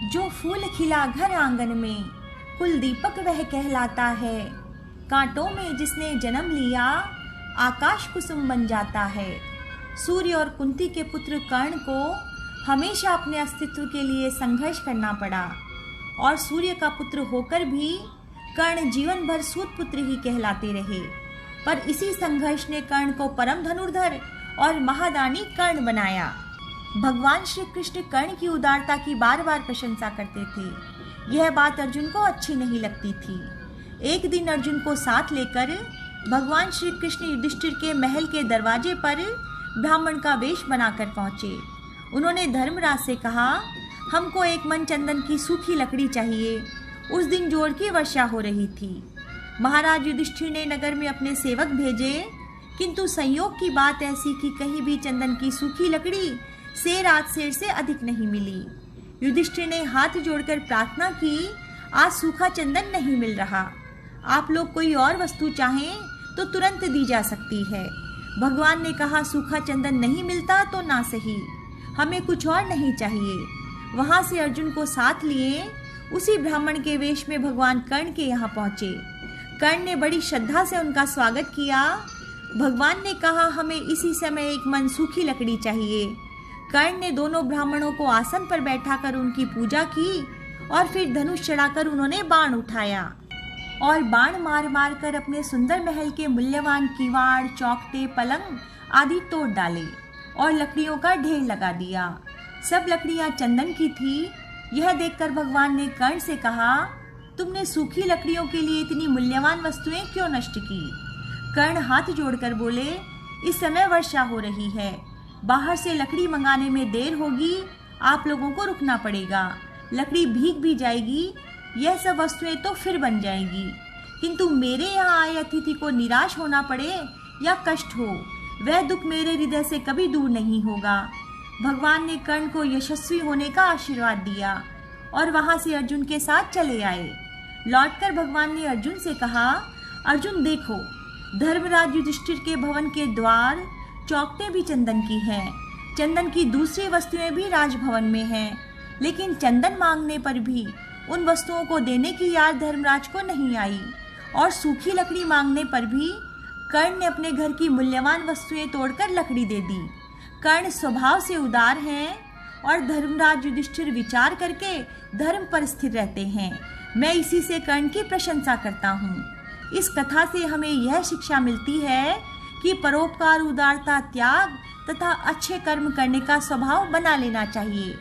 जो फूल खिला घर आंगन में, कुल दीपक वह कहलाता है। कांटों में जिसने जन्म लिया, आकाश कुसुम बन जाता है। सूर्य और कुंती के पुत्र कर्ण को हमेशा अपने अस्तित्व के लिए संघर्ष करना पड़ा, और सूर्य का पुत्र होकर भी कर्ण जीवन भर सूत पुत्र ही कहलाते रहे। पर इसी संघर्ष ने कर्ण को परम धनुर्धर और महादानी कर्ण बनाया। भगवान श्री कृष्ण कर्ण की उदारता की बार बार प्रशंसा करते थे। यह बात अर्जुन को अच्छी नहीं लगती थी। एक दिन अर्जुन को साथ लेकर भगवान श्री कृष्ण युधिष्ठिर के महल के दरवाजे पर ब्राह्मण का वेश बनाकर पहुंचे। उन्होंने धर्मराज से कहा, हमको एक मन चंदन की सूखी लकड़ी चाहिए। उस दिन जोर की वर्षा हो रही थी। महाराज युधिष्ठिर ने नगर में अपने सेवक भेजे, किंतु संयोग की बात ऐसी कि कहीं भी चंदन की सूखी लकड़ी सेर आज सेर से अधिक नहीं मिली। युधिष्ठिर ने हाथ जोड़कर प्रार्थना की, आज सूखा चंदन नहीं मिल रहा। आप लोग कोई और वस्तु चाहें तो तुरंत दी जा सकती है। भगवान ने कहा, सूखा चंदन नहीं मिलता तो ना सही, हमें कुछ और नहीं चाहिए। वहां से अर्जुन को साथ लिए उसी ब्राह्मण के वेश में भगवान कर्ण के यहाँ पहुंचे। कर्ण ने बड़ी श्रद्धा से उनका स्वागत किया। भगवान ने कहा, हमें इसी समय एक मन सूखी लकड़ी चाहिए। कर्ण ने दोनों ब्राह्मणों को आसन पर बैठाकर उनकी पूजा की, और फिर धनुष चढ़ाकर उन्होंने बाण उठाया और बाण मार मार कर अपने सुंदर महल के मूल्यवान किवाड़, चौखटे, पलंग आदि तोड़ डाले और लकड़ियों का ढेर लगा दिया। सब लकड़ियां चंदन की थी। यह देखकर भगवान ने कर्ण से कहा, तुमने सूखी लकड़ियों के लिए इतनी मूल्यवान वस्तुएं क्यों नष्ट की? कर्ण हाथ जोड़कर बोले, इस समय वर्षा हो रही है, बाहर से लकड़ी मंगाने में देर होगी, आप लोगों को रुकना पड़ेगा। लकड़ी भीग भी जाएगी, यह सब वस्तुएं तो फिर बन जाएंगी, किंतु मेरे यहाँ आए अतिथि को निराश होना पड़े या कष्ट हो, वह दुख मेरे हृदय से कभी दूर नहीं होगा। भगवान ने कर्ण को यशस्वी होने का आशीर्वाद दिया और वहां से अर्जुन के साथ चले आए। लौटकर भगवान ने अर्जुन से कहा, अर्जुन देखो, धर्मराज युधिष्ठिर के भवन के द्वार चौखटे भी चंदन की हैं। चंदन की दूसरी वस्तुएं भी राजभवन में हैं, लेकिन चंदन मांगने पर भी उन वस्तुओं को देने की याद धर्मराज को नहीं आई, और सूखी लकड़ी मांगने पर भी कर्ण ने अपने घर की मूल्यवान वस्तुएं तोड़कर लकड़ी दे दी। कर्ण स्वभाव से उदार हैं और धर्मराज युधिष्ठिर विचार करके धर्म पर स्थिर रहते हैं। मैं इसी से कर्ण की प्रशंसा करता हूँ। इस कथा से हमें यह शिक्षा मिलती है कि परोपकार, उदारता, त्याग तथा अच्छे कर्म करने का स्वभाव बना लेना चाहिए।